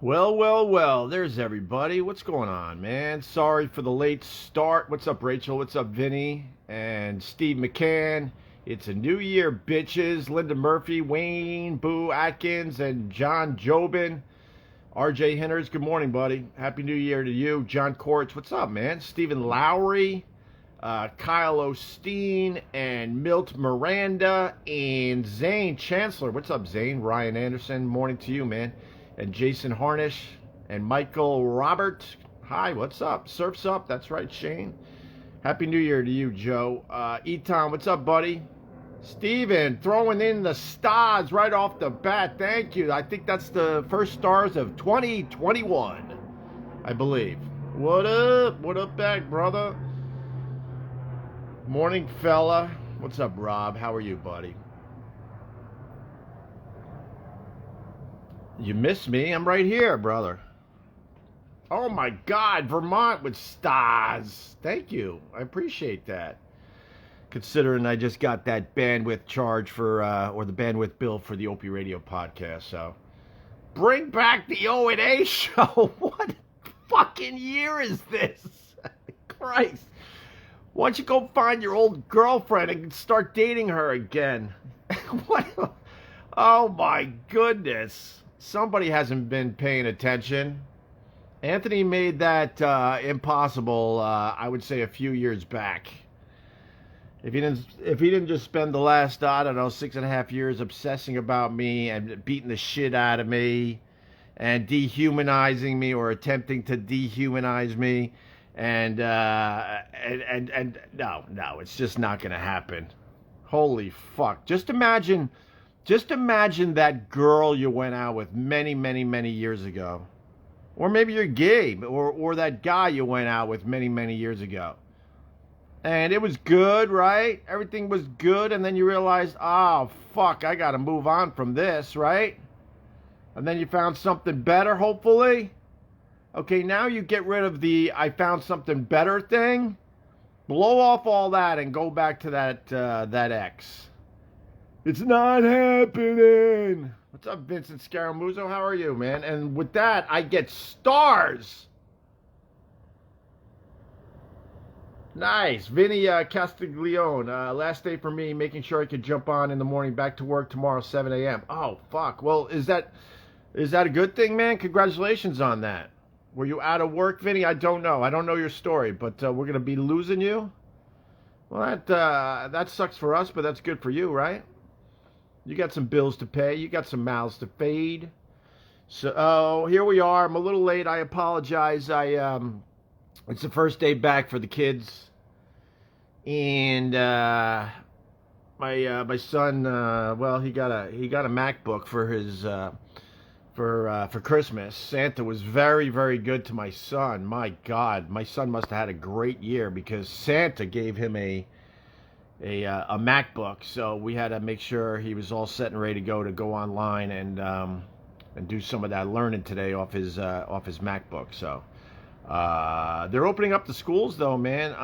Well, there's everybody. What's going on, man? Sorry for the late start. What's up, Rachel? What's up, Vinny? And Steve McCann. It's a new year, bitches. Linda Murphy, Wayne, Boo Atkins, and John Jobin. RJ Henners, good morning, buddy. Happy New Year to you. John Kortz, what's up, man? Stephen Lowry, Kyle Osteen, and Milt Miranda, and Zane Chancellor. What's up, Zane? Ryan Anderson, morning to you, man. And Jason Harnish and Michael Robert. Hi, what's up? Surf's up. That's right, Shane. Happy New Year to you, Joe. Eton, what's up, buddy? Steven, throwing in the stars right off the bat. Thank you. I think that's the first stars of 2021, I believe. What up? What up back, brother? Morning, fella. What's up, Rob? How are you, buddy? You miss me? I'm right here, brother. Oh my God, Vermont with stars. Thank you. I appreciate that. Considering I just got that bandwidth charge for, or the bandwidth bill for the Opie Radio podcast. So, bring back the O&A show. What fucking year is this? Christ. Why don't you go find your old girlfriend and start dating her again? What? Oh my goodness. Somebody hasn't been paying attention. Anthony made that impossible, I would say, a few years back. If he didn't just spend the last, 6.5 years obsessing about me and beating the shit out of me and dehumanizing me or attempting to dehumanize me, and no, it's just not gonna happen. Holy fuck! Just imagine that girl you went out with many years ago. Or maybe you're gay, or that guy you went out with many years ago. And it was good, right? Everything was good, and then you realized, oh, fuck, I gotta move on from this, right? And then you found something better, hopefully. Okay, now you get rid of the I found something better thing. Blow off all that and go back to that ex. It's not happening. What's up, Vincent Scaramuzzo? How are you, man? And with that, I get stars. Nice. Vinny Castiglione. Last day for me, making sure I could jump on in the morning. Back to work tomorrow, 7 a.m. Oh, fuck. Well, is that a good thing, man? Congratulations on that. Were you out of work, Vinny? I don't know. I don't know your story, but we're going to be losing you? Well, that sucks for us, but that's good for you, right? You got some bills to pay. You got some mouths to feed. So, here we are. I'm a little late. I apologize. It's the first day back for the kids. And my son, he got a MacBook for his for Christmas. Santa was very good to my son. My God, my son must have had a great year because Santa gave him a MacBook. So we had to make sure he was all set and ready to go online and do some of that learning today off his MacBook. So they're opening up the schools though, man.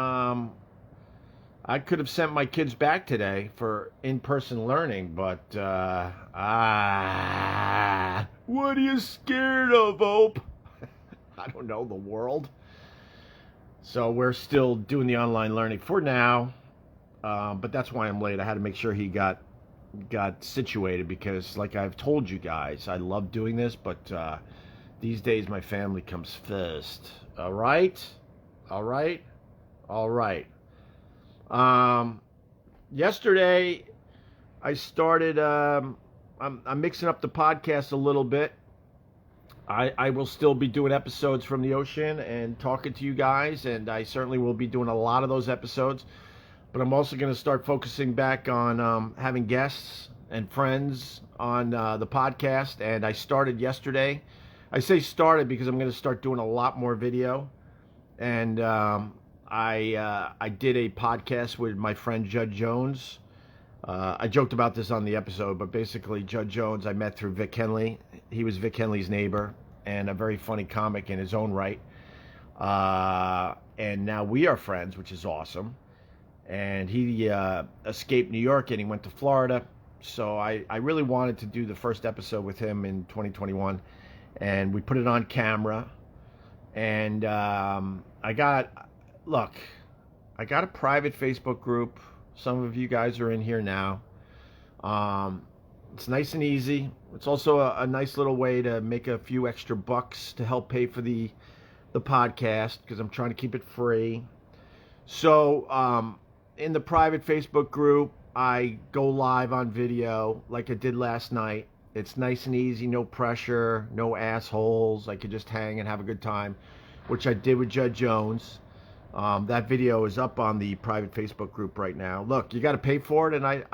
I could have sent my kids back today for in-person learning, but what are you scared of, Hope? I don't know, the world. So we're still doing the online learning for now, but that's why I'm late. I had to make sure he got situated because, like I've told you guys, I love doing this, but these days my family comes first. All right. Yesterday, I started, I'm mixing up the podcast a little bit. I will still be doing episodes from the ocean and talking to you guys, and I certainly will be doing a lot of those episodes. But I'm also going to start focusing back on having guests and friends on the podcast, and I started yesterday. I say started because I'm going to start doing a lot more video, and I did a podcast with my friend Judd Jones. I joked about this on the episode, but basically Judd Jones I met through Vic Henley. He was Vic Henley's neighbor and a very funny comic in his own right. And now we are friends, which is awesome. And he escaped New York and he went to Florida. So I really wanted to do the first episode with him in 2021. and we put it on camera. And I got a private Facebook group. Some of you guys are in here now. It's nice and easy. It's also a nice little way to make a few extra bucks to help pay for the podcast, because I'm trying to keep it free. So in the private Facebook group, I go live on video like I did last night. It's nice and easy, no pressure, no assholes. I could just hang and have a good time, which I did with Judd Jones. That video is up on the private Facebook group right now. Look, you got to pay for it, and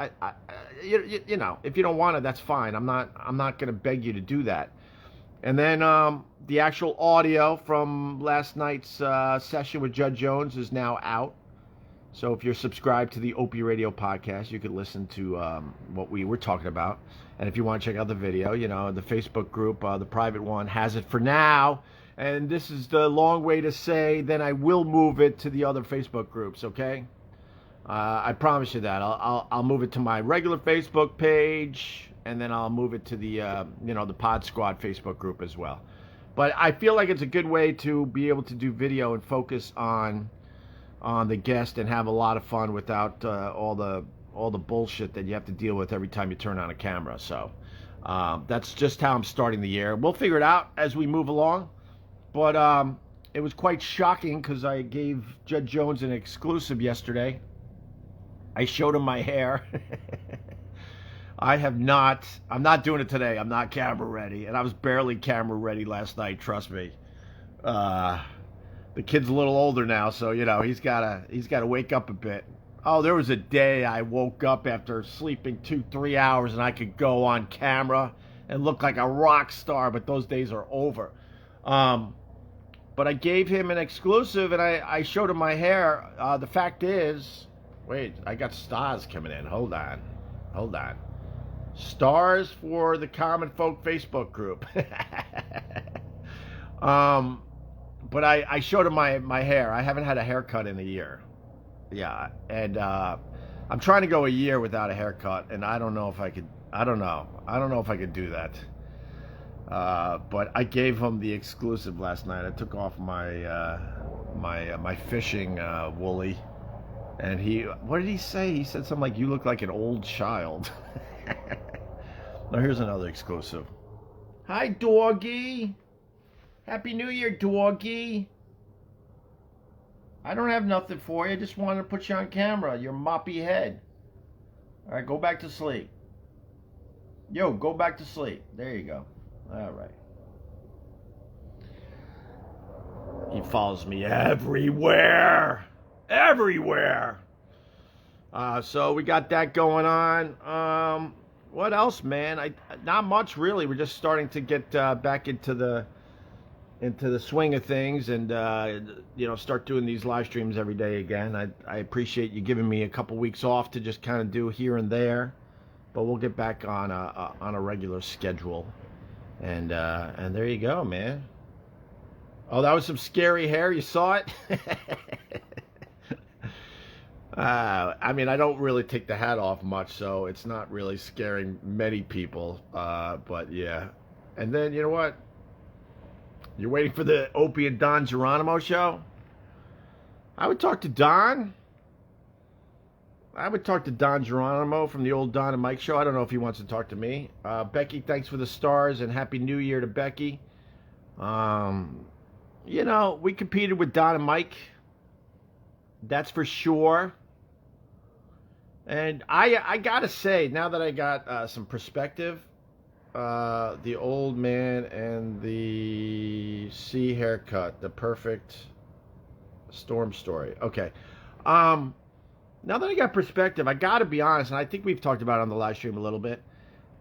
you know, if you don't want it, that's fine. I'm not going to beg you to do that. And then the actual audio from last night's session with Judd Jones is now out. So if you're subscribed to the Opie Radio podcast, you could listen to what we were talking about. And if you want to check out the video, you know, the Facebook group, the private one, has it for now. And this is the long way to say, then I will move it to the other Facebook groups, okay? I promise you that. I'll move it to my regular Facebook page, and then I'll move it to the, you know, the Pod Squad Facebook group as well. But I feel like it's a good way to be able to do video and focus on the guest and have a lot of fun without all the bullshit that you have to deal with every time you turn on a camera. So that's just how I'm starting the year. We'll figure it out as we move along. But it was quite shocking because I gave Judd Jones an exclusive yesterday. I showed him my hair. I'm not doing it today. I'm not camera ready. And I was barely camera ready last night, trust me. The kid's a little older now, so, you know, he's gotta wake up a bit. Oh, there was a day I woke up after sleeping 2-3 hours and I could go on camera and look like a rock star, but those days are over. But I gave him an exclusive, and I showed him my hair. The fact is, wait, I got stars coming in. Hold on. Stars for the Common Folk Facebook group. But I showed him my hair. I haven't had a haircut in a year. Yeah, and I'm trying to go a year without a haircut, and I don't know if I could. I don't know if I could do that. But I gave him the exclusive last night. I took off my fishing woolly, and what did he say? He said something like, "You look like an old child." Now here's another exclusive. Hi, doggy. Happy New Year, doggy. I don't have nothing for you. I just wanted to put you on camera. Your moppy head. All right, go back to sleep. Yo, go back to sleep. There you go. All right. He follows me everywhere. So we got that going on. What else, man? Not much really. We're just starting to get back into the swing of things, and you know, start doing these live streams every day again. I appreciate you giving me a couple weeks off to just kind of do here and there, but we'll get back on a regular schedule. And there you go, man. Oh, that was some scary hair. You saw it? I mean, I don't really take the hat off much, so it's not really scaring many people. But yeah. And then, you know what? You're waiting for the Opie and Don Geronimo show? I would talk to Don. I would talk to Don Geronimo from the old Don and Mike show. I don't know if he wants to talk to me. Becky, thanks for the stars, and Happy New Year to Becky. You know, we competed with Don and Mike. That's for sure. And I gotta say, now that I got some perspective, the old man and the C haircut, the perfect storm story. Okay. Now that I got perspective, I got to be honest, and I think we've talked about it on the live stream a little bit.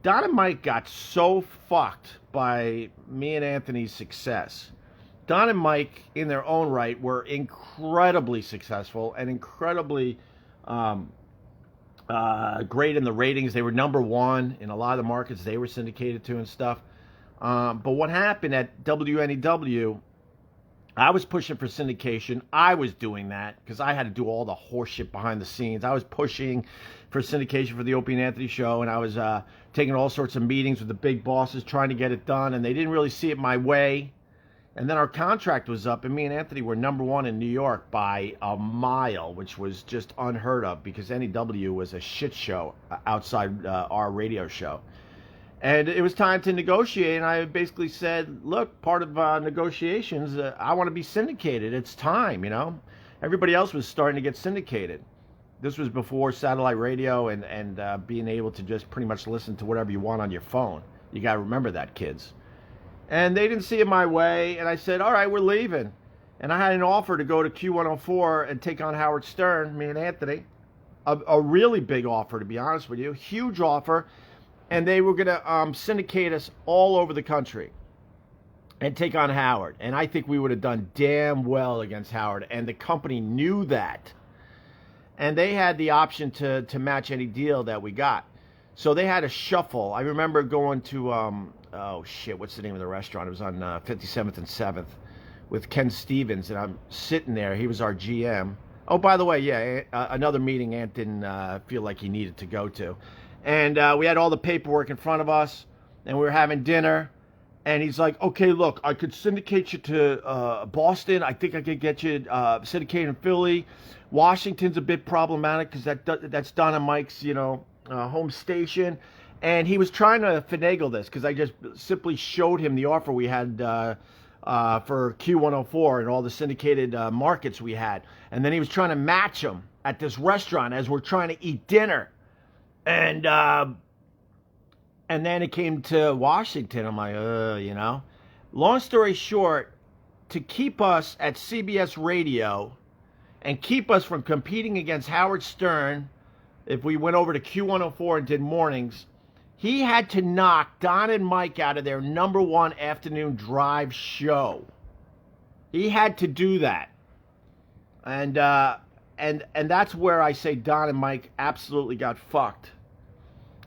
Don and Mike got so fucked by me and Anthony's success. Don and Mike, in their own right, were incredibly successful and incredibly great in the ratings. They were number one in a lot of the markets they were syndicated to and stuff. But what happened at WNEW I was pushing for syndication. I was doing that because I had to do all the horse shit behind the scenes. I was pushing for syndication for the Opie and Anthony show, and I was taking all sorts of meetings with the big bosses trying to get it done, and they didn't really see it my way. And then our contract was up, and me and Anthony were #1 in New York by a mile, which was just unheard of because NEW was a shit show outside our radio show. And it was time to negotiate, and I basically said, look, part of negotiations, I want to be syndicated. It's time, you know. Everybody else was starting to get syndicated. This was before satellite radio and being able to just pretty much listen to whatever you want on your phone. You got to remember that, kids. And they didn't see it my way, and I said, all right, we're leaving. And I had an offer to go to Q104 and take on Howard Stern, me and Anthony. A really big offer, to be honest with you. Huge offer. And they were going to syndicate us all over the country and take on Howard. And I think we would have done damn well against Howard. And the company knew that. And they had the option to match any deal that we got. So they had a shuffle. I remember going to, what's the name of the restaurant? It was on 57th and 7th with Ken Stevens. And I'm sitting there. He was our GM. Oh, by the way, yeah, another meeting Ant didn't feel like he needed to go to. And we had all the paperwork in front of us, and we were having dinner. And he's like, okay, look, I could syndicate you to Boston. I think I could get you syndicated in Philly. Washington's a bit problematic because that's Don and Mike's, home station. And he was trying to finagle this because I just simply showed him the offer we had for Q104 and all the syndicated markets we had. And then he was trying to match them at this restaurant as we're trying to eat dinner. And then it came to Washington. I'm like, Long story short, to keep us at CBS Radio and keep us from competing against Howard Stern, if we went over to Q104 and did mornings, he had to knock Don and Mike out of their #1 afternoon drive show. He had to do that. And that's where I say Don and Mike absolutely got fucked.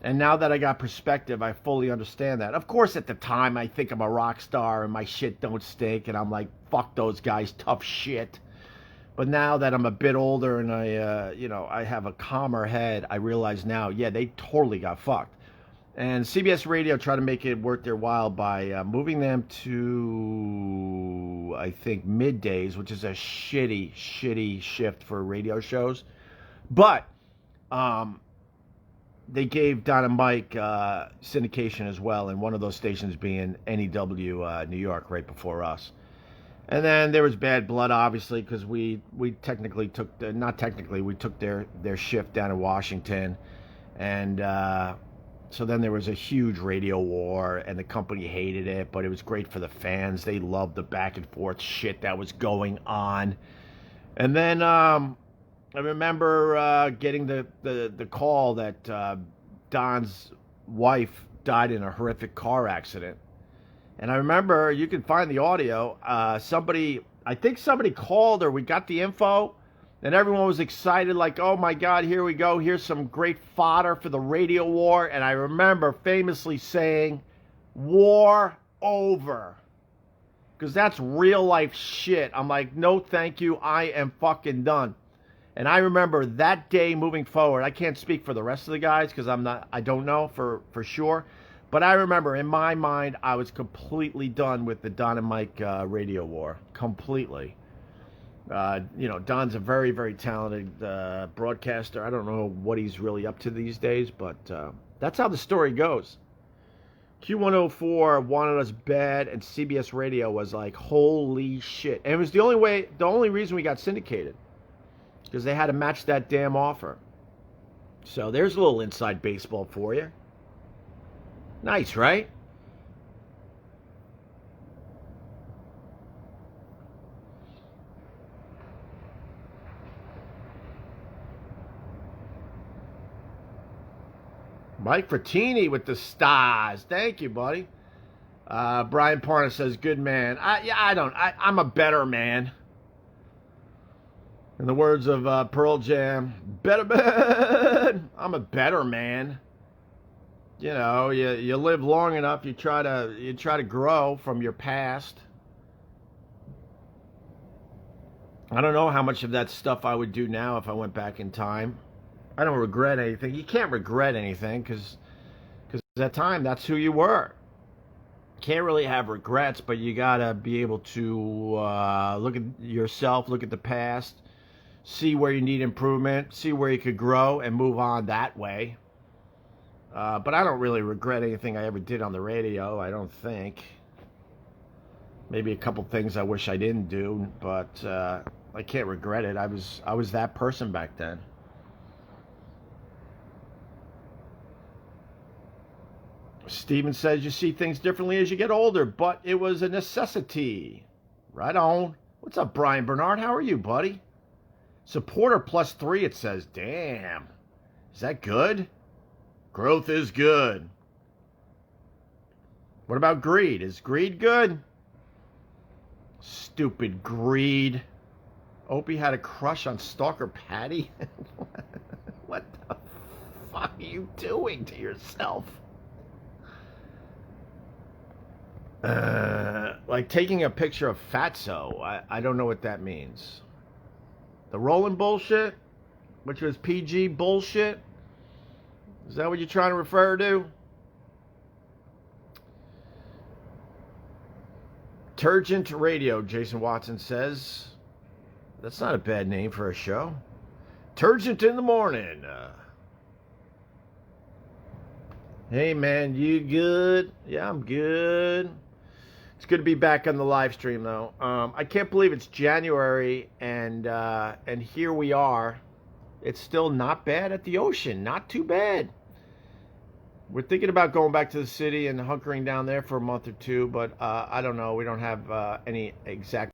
And now that I got perspective, I fully understand that. Of course, at the time, I think I'm a rock star and my shit don't stink. And I'm like, fuck those guys, tough shit. But now that I'm a bit older and I have a calmer head, I realize now, yeah, they totally got fucked. And CBS Radio tried to make it worth their while by moving them to, I think, middays, which is a shitty shift for radio shows. But they gave Don and Mike syndication as well, and one of those stations being NEW New York right before us. And then there was bad blood, obviously, because we technically took, we took their shift down in Washington. And so then there was a huge radio war, and the company hated it, but it was great for the fans. They loved the back and forth shit that was going on. And then I remember getting the call that Don's wife died in a horrific car accident. And I remember, you can find the audio, somebody called her, we got the info, and everyone was excited, like, oh my God, here we go, here's some great fodder for the radio war. And I remember famously saying, war over. Because that's real life shit. I'm like, no thank you, I am fucking done. And I remember that day moving forward, I can't speak for the rest of the guys because I don't know for sure. But I remember in my mind, I was completely done with the Don and Mike radio war. Completely. Don's a very, very talented broadcaster. I don't know what he's really up to these days, but that's how the story goes. Q104 wanted us bad, and CBS Radio was like, holy shit. And it was the only reason we got syndicated. Because they had to match that damn offer. So there's a little inside baseball for you. Nice, right? Mike Frattini with the stars. Thank you, buddy. Brian Parna says, good man. I'm a better man. In the words of Pearl Jam, better man. I'm a better man. You live long enough, you try to grow from your past. I don't know how much of that stuff I would do now if I went back in time. I don't regret anything. You can't regret anything because at that time, that's who you were. Can't really have regrets, but you gotta be able to look at yourself, look at the past, see where you need improvement, see where you could grow, and move on that way. But I don't really regret anything I ever did on the radio. I don't think. Maybe a couple things I wish I didn't do, but I can't regret it. I was that person back then. Steven says you see things differently as you get older, but it was a necessity. Right on. What's up, Brian Bernard? How are you, buddy? Supporter +3, it says. Damn. Is that good? Growth is good. What about greed? Is greed good? Stupid greed. Opie had a crush on Stalker Patty? What the fuck are you doing to yourself? Like taking a picture of Fatso. I don't know what that means. The rolling bullshit, which was PG bullshit. Is that what you're trying to refer to? Turgent Radio, Jason Watson says. That's not a bad name for a show. Turgent in the morning. Hey man, you good? Yeah, I'm good. It's good to be back on the live stream though. I can't believe it's January and here we are. It's still not bad at the ocean. Not too bad. We're thinking about going back to the city and hunkering down there for a month or two, but I don't know. We don't have any exact